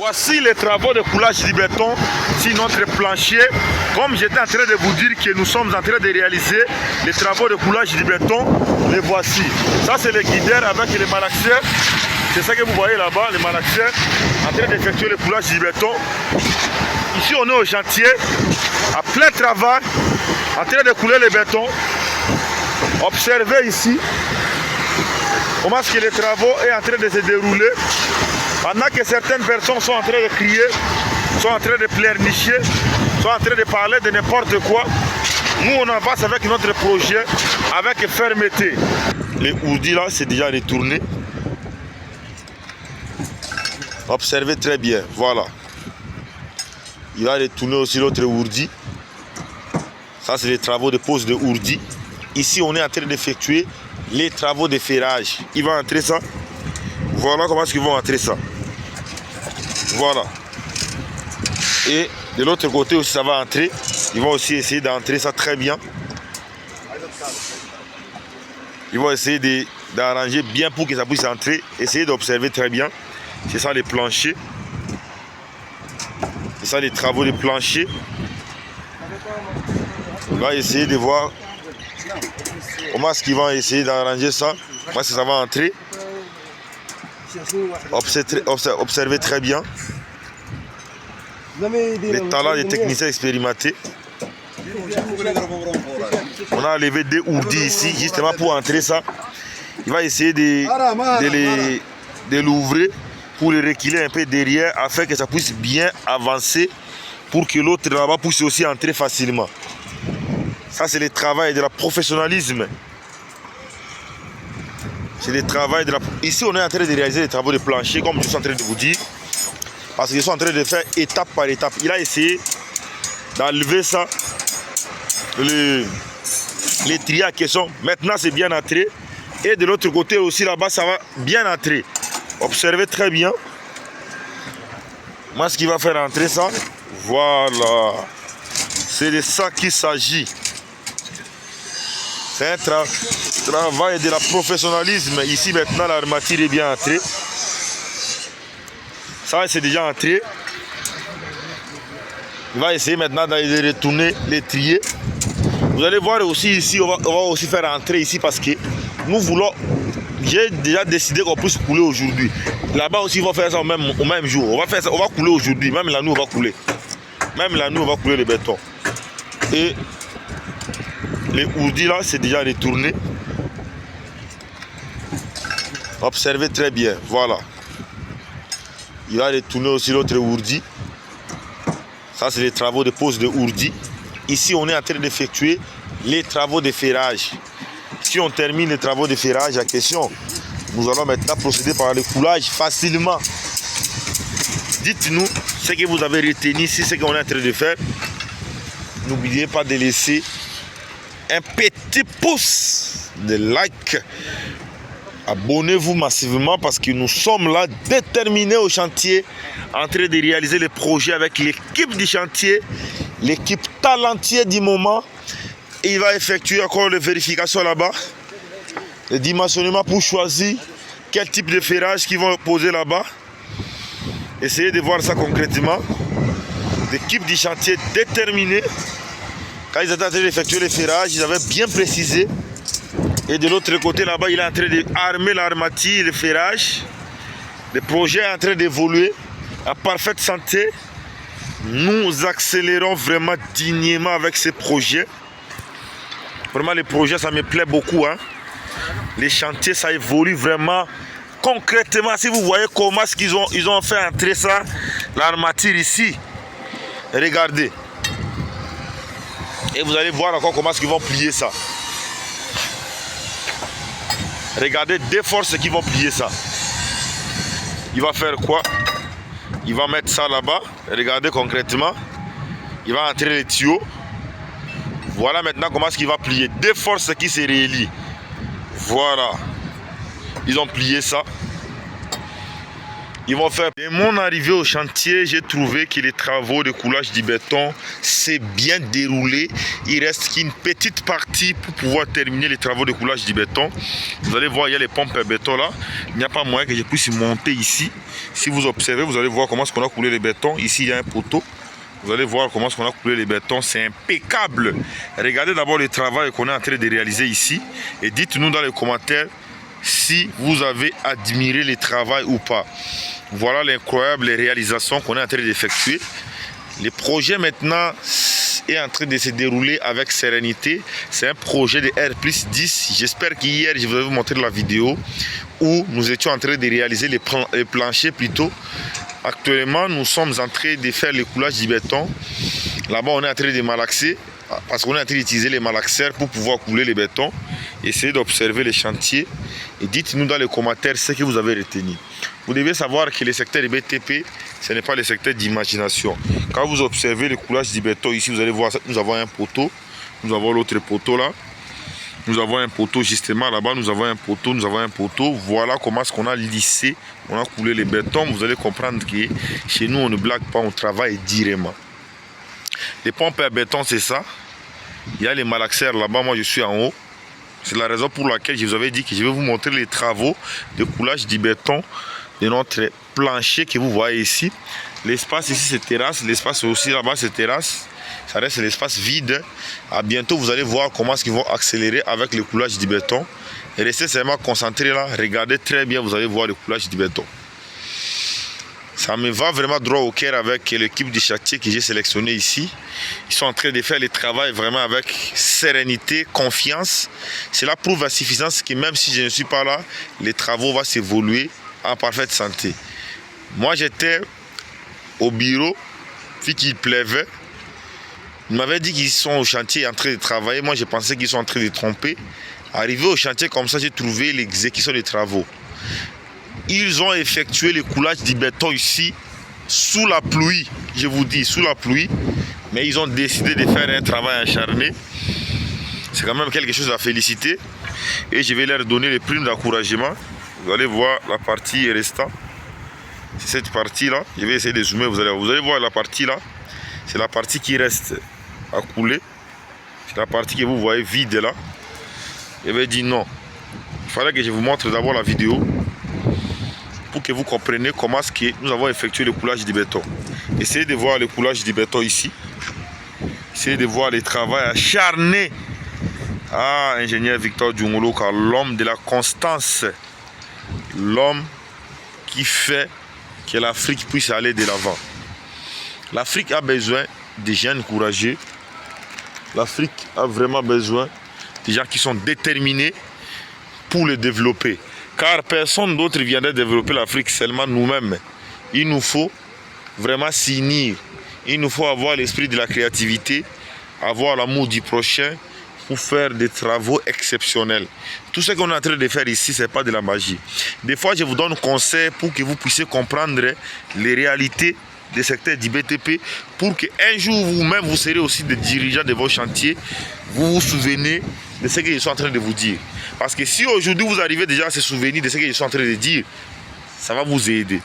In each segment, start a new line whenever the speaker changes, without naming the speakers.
Voici les travaux de coulage du béton sur notre plancher. Comme j'étais en train de vous dire que nous sommes en train de réaliser les travaux de coulage du béton, les voici. Ça c'est le guideur avec les malaxiens. C'est ça que vous voyez là-bas, les malaxiens en train d'effectuer le coulage du béton. Ici on est au chantier, à plein travail, en train de couler le béton. Observez ici comment est-ce que les travaux sont en train de se dérouler. Pendant que certaines personnes sont en train de crier, sont en train de pleurnicher, sont en train de parler de n'importe quoi, nous on avance avec notre projet avec fermeté. Les ourdis là c'est déjà retourné. Observez très bien, voilà. Il va retourner aussi l'autre ourdi. Ça c'est les travaux de pose de ourdi. Ici on est en train d'effectuer les travaux de ferrage. Il va entrer ça. Voilà comment est-ce qu'ils vont entrer ça. Voilà. Et de l'autre côté aussi ça va entrer. Ils vont aussi essayer d'entrer ça très bien. Ils vont essayer d'arranger bien pour que ça puisse entrer. Essayez d'observer très bien. C'est ça les planchers. C'est ça les travaux de plancher. On va essayer de voir comment est-ce qu'ils vont essayer d'arranger ça. Comment est-ce que ça va entrer. Observez très bien les talents des techniciens expérimentés. On a enlevé des ourdis ici justement pour entrer ça. Il va essayer de l'ouvrir pour le reculer un peu derrière afin que ça puisse bien avancer pour que l'autre là-bas puisse aussi entrer facilement. Ça c'est le travail de la professionnalisme. C'est le travail de la... Ici on est en train de réaliser les travaux de plancher comme je suis en train de vous dire. Parce qu'ils sont en train de faire étape par étape. Il a essayé d'enlever ça. Les trias qui sont. Maintenant c'est bien entré. Et de l'autre côté aussi là-bas ça va bien entrer. Observez très bien. Moi ce qui va faire entrer ça. Voilà. C'est de ça qu'il s'agit. C'est un travail de la professionnalisme. Ici maintenant l'armature est bien entrée. Ça c'est déjà entré. Il va essayer maintenant de retourner les trier. Vous allez voir aussi ici, on va aussi faire entrer ici parce que nous voulons. J'ai déjà décidé qu'on puisse couler aujourd'hui. Là-bas aussi, on va faire ça au même jour. On va faire ça, on va couler aujourd'hui. Même là, nous, on va couler. Même là, nous, on va couler le béton. Et les ourdis là, c'est déjà retourné. Observez très bien. Voilà. Il va retourner aussi l'autre ourdi. Ça, c'est les travaux de pose de ourdi. Ici, on est en train d'effectuer les travaux de ferrage. Si on termine les travaux de ferrage à question, nous allons maintenant procéder par le coulage facilement. Dites-nous ce que vous avez retenu ici, ce qu'on est en train de faire. N'oubliez pas de laisser un petit pouce de like. Abonnez-vous massivement parce que nous sommes là déterminés au chantier, en train de réaliser les projets avec l'équipe du chantier, l'équipe talentueuse du moment. Et il va effectuer encore les vérifications là-bas, le dimensionnement pour choisir quel type de ferrage qu'ils vont poser là-bas. Essayez de voir ça concrètement. L'équipe du chantier déterminée. Quand ils étaient en train d'effectuer les ferrages, ils avaient bien précisé. Et de l'autre côté là-bas, il est en train d'armer l'armature, le ferrage. Le projet est en train d'évoluer en parfaite santé. Nous accélérons vraiment dignement avec ces projets. Vraiment, les projets, ça me plaît beaucoup. Hein. Les chantiers, ça évolue vraiment concrètement. Si vous voyez comment ils ont fait entrer ça, l'armature ici. Regardez. Et vous allez voir encore comment ils vont plier ça. Regardez deux forces qui vont plier ça. Il va faire quoi? Il va mettre ça là-bas. Regardez concrètement. Il va entrer les tuyaux. Voilà maintenant comment est-ce qu'il va plier. Deux forces qui se relient. Voilà. Ils ont plié ça. Ils vont faire. Dès mon arrivée au chantier, j'ai trouvé que les travaux de coulage du béton s'est bien déroulé. Il reste qu'une petite partie pour pouvoir terminer les travaux de coulage du béton. Vous allez voir, il y a les pompes à béton là. Il n'y a pas moyen que je puisse monter ici. Si vous observez, vous allez voir comment est-ce qu'on a coulé les bétons. Ici, il y a un poteau. Vous allez voir comment est-ce qu'on a coulé les bétons. C'est impeccable. Regardez d'abord le travail qu'on est en train de réaliser ici. Et dites-nous dans les commentaires si vous avez admiré le travail ou pas. Voilà l'incroyable réalisation qu'on est en train d'effectuer. Le projet maintenant est en train de se dérouler avec sérénité. C'est un projet de R+10. J'espère qu'hier, je vais vous montrer la vidéo où nous étions en train de réaliser les planchers plutôt. Actuellement, nous sommes en train de faire le coulage du béton. Là-bas, on est en train de malaxer parce qu'on est en train d'utiliser les malaxeurs pour pouvoir couler les bétons. Essayez d'observer les chantiers et dites-nous dans les commentaires ce que vous avez retenu. Vous devez savoir que le secteur du BTP, ce n'est pas le secteur d'imagination. Quand vous observez le coulage du béton ici, vous allez voir, nous avons un poteau, nous avons l'autre poteau là. Nous avons un poteau justement là-bas, nous avons un poteau, nous avons un poteau. Voilà comment est-ce qu'on a lissé, on a coulé les bétons. Vous allez comprendre que chez nous, on ne blague pas, on travaille directement. Les pompes à béton, c'est ça. Il y a les malaxeurs là-bas, moi je suis en haut. C'est la raison pour laquelle je vous avais dit que je vais vous montrer les travaux de coulage du béton de notre plancher que vous voyez ici. L'espace ici c'est terrasse, l'espace aussi là-bas c'est terrasse. Ça reste l'espace vide. À bientôt, vous allez voir comment est-ce qu'ils vont accélérer avec le coulage du béton. Et restez seulement concentrés là. Regardez très bien, vous allez voir le coulage du béton. Ça me va vraiment droit au cœur avec l'équipe du chantier que j'ai sélectionné ici. Ils sont en train de faire le travail vraiment avec sérénité, confiance. Cela prouve à suffisance que même si je ne suis pas là, les travaux vont s'évoluer en parfaite santé. Moi, j'étais au bureau, puis qu'il pleuvait. Ils m'avaient dit qu'ils sont au chantier en train de travailler. Moi, je pensais qu'ils sont en train de tromper. Arrivé au chantier comme ça, j'ai trouvé l'exécution des travaux. Ils ont effectué le coulage du béton ici, sous la pluie. Je vous dis, sous la pluie. Mais ils ont décidé de faire un travail acharné. C'est quand même quelque chose à féliciter. Et je vais leur donner les primes d'encouragement. Vous allez voir la partie restante. C'est cette partie-là. Je vais essayer de zoomer. Vous allez voir la partie là. C'est la partie qui reste à couler. C'est la partie que vous voyez vide là. Je vais dire non. Il fallait que je vous montre d'abord la vidéo pour que vous compreniez comment est-ce que nous avons effectué le coulage du béton. Essayez de voir le coulage du béton ici. Essayez de voir le travail acharné. Ah, ingénieur Victor Djungolo, car l'homme de la constance. L'homme qui fait que l'Afrique puisse aller de l'avant. L'Afrique a besoin de jeunes courageux. L'Afrique a vraiment besoin de gens qui sont déterminés pour le développer. Car personne d'autre viendrait développer l'Afrique, seulement nous-mêmes. Il nous faut vraiment s'unir. Il nous faut avoir l'esprit de la créativité, avoir l'amour du prochain pour faire des travaux exceptionnels. Tout ce qu'on est en train de faire ici, ce n'est pas de la magie. Des fois, je vous donne conseil pour que vous puissiez comprendre les réalités des secteurs du BTP, pour qu'un jour vous-même vous serez aussi des dirigeants de vos chantiers, vous vous souvenez de ce que je suis en train de vous dire. Parce que si aujourd'hui vous arrivez déjà à se souvenir de ce que je suis en train de dire, ça va vous aider.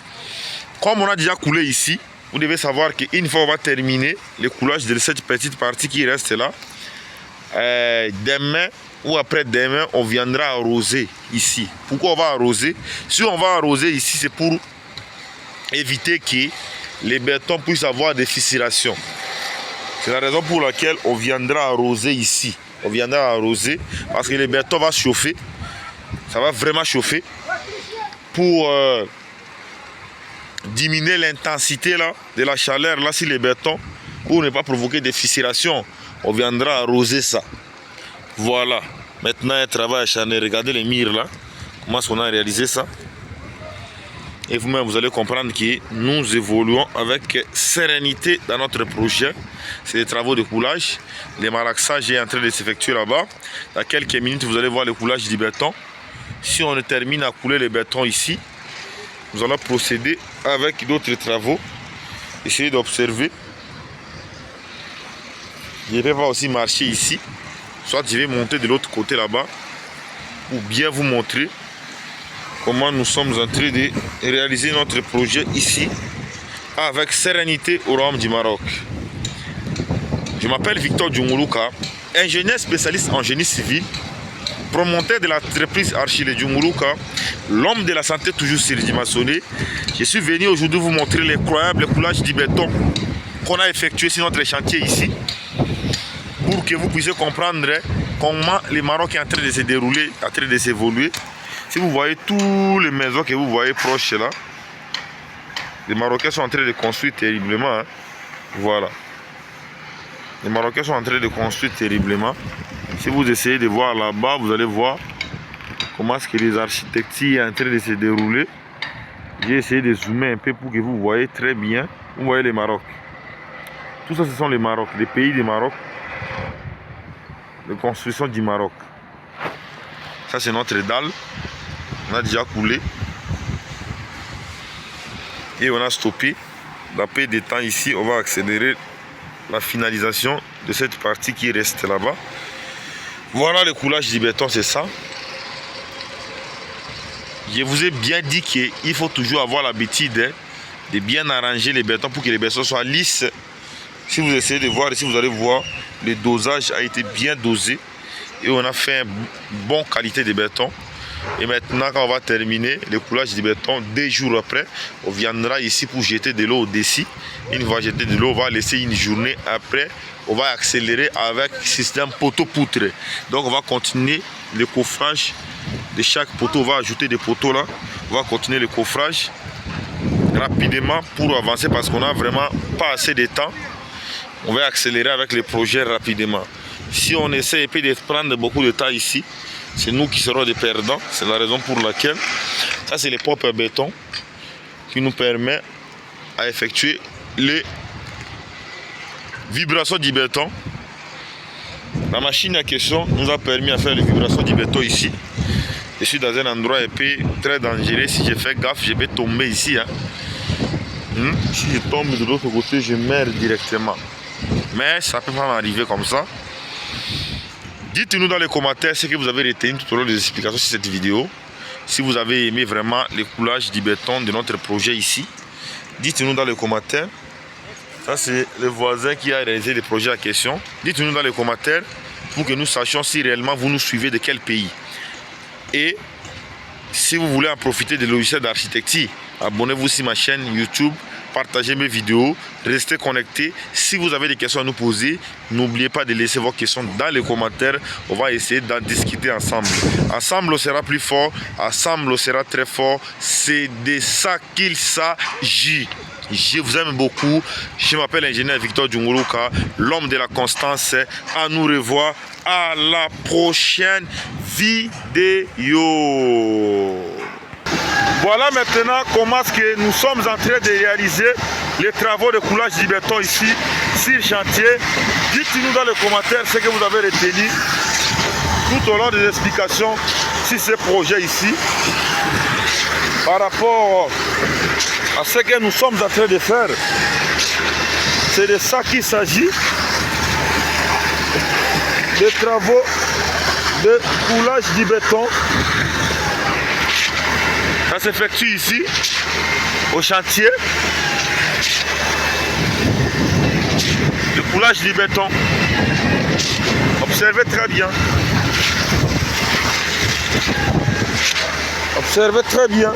Comme on a déjà coulé ici, vous devez savoir qu'une fois on va terminer le coulage de cette petite partie qui reste là, demain ou après-demain, on viendra arroser ici. Pourquoi on va arroser? Si on va arroser ici, c'est pour éviter que les bétons puissent avoir des fissurations. C'est la raison pour laquelle on viendra arroser ici. On viendra arroser parce que le béton va chauffer. Ça va vraiment chauffer pour diminuer l'intensité de la chaleur là sur les bétons, pour ne pas provoquer des fissurations. On viendra arroser ça. Voilà. Maintenant, un travail acharné. Regardez les murs là. Comment est-ce qu'on a réalisé ça? Et vous-même, vous allez comprendre que nous évoluons avec sérénité dans notre projet. C'est des travaux de coulage. Le malaxage est en train de s'effectuer là-bas. Dans quelques minutes, vous allez voir le coulage du béton. Si on termine à couler le béton ici, nous allons procéder avec d'autres travaux. Essayez d'observer. Je vais aussi marcher ici. Soit je vais monter de l'autre côté là-bas, pour bien vous montrer comment nous sommes en train de réaliser notre projet ici avec sérénité au Royaume du Maroc. Je m'appelle Victor Djungourouka, ingénieur spécialiste en génie civil, promoteur de l'entreprise Archile Djungourouka, l'homme de la santé toujours surdimensionné. Je suis venu aujourd'hui vous montrer l'incroyable coulage du béton qu'on a effectué sur notre chantier ici, pour que vous puissiez comprendre comment le Maroc est en train de se dérouler, en train de s'évoluer. Si vous voyez tous les maisons que vous voyez proches là, les Marocains sont en train de construire terriblement. Hein. Voilà. Les Marocains sont en train de construire terriblement. Si vous essayez de voir là-bas, vous allez voir comment est-ce que les architectures sont en train de se dérouler. J'ai essayé de zoomer un peu pour que vous voyez très bien. Vous voyez les Maroc. Tout ça, ce sont les Maroc, les pays du Maroc. Les constructions du Maroc. Ça, c'est notre dalle. On a déjà coulé. Et on a stoppé. D'après des temps ici, on va accélérer la finalisation de cette partie qui reste là-bas. Voilà le coulage du béton, c'est ça. Je vous ai bien dit qu'il faut toujours avoir l'habitude de bien arranger les bétons pour que les bétons soient lisses. Si vous essayez de voir ici, vous allez voir, le dosage a été bien dosé. Et on a fait une bonne qualité de béton. Et maintenant, quand on va terminer le coulage du béton, 2 jours après, on viendra ici pour jeter de l'eau au-dessus. Une fois jeté de l'eau, on va laisser une journée après. On va accélérer avec le système poteau-poutre. Donc, on va continuer le coffrage de chaque poteau. On va ajouter des poteaux là. On va continuer le coffrage rapidement pour avancer parce qu'on n'a vraiment pas assez de temps. On va accélérer avec les projets rapidement. Si on essaie de prendre beaucoup de temps ici, c'est nous qui serons des perdants. C'est la raison pour laquelle ça, c'est les pompes à béton qui nous permet à effectuer les vibrations du béton. La machine en question nous a permis à faire les vibrations du béton ici. Je suis dans un endroit un peu très dangereux. Si je fais gaffe, je vais tomber ici. Hein. Si je tombe de l'autre côté, je meurs directement. Mais ça peut pas m'arriver comme ça. Dites-nous dans les commentaires ce que vous avez retenu tout au long des explications sur cette vidéo. Si vous avez aimé vraiment le coulage du béton de notre projet ici, dites-nous dans les commentaires. Ça, c'est le voisin qui a réalisé le projet en question. Dites-nous dans les commentaires pour que nous sachions si réellement vous nous suivez de quel pays. Et si vous voulez en profiter des logiciels d'architecture, abonnez-vous sur ma chaîne YouTube. Partagez mes vidéos, restez connectés. Si vous avez des questions à nous poser, n'oubliez pas de laisser vos questions dans les commentaires. On va essayer d'en discuter ensemble. Ensemble, on sera plus fort. Ensemble, on sera très fort. C'est de ça qu'il s'agit. Je vous aime beaucoup. Je m'appelle ingénieur Victor Djungourouka, l'homme de la constance. À nous revoir à la prochaine vidéo. Voilà maintenant comment est-ce que nous sommes en train de réaliser les travaux de coulage du béton ici sur le chantier. Dites-nous dans les commentaires ce que vous avez retenu tout au long des explications sur ce projet ici. Par rapport à ce que nous sommes en train de faire, c'est de ça qu'il s'agit. Des travaux de coulage du béton. Ça s'effectue ici, au chantier. Le coulage du béton. Observez très bien. Observez très bien.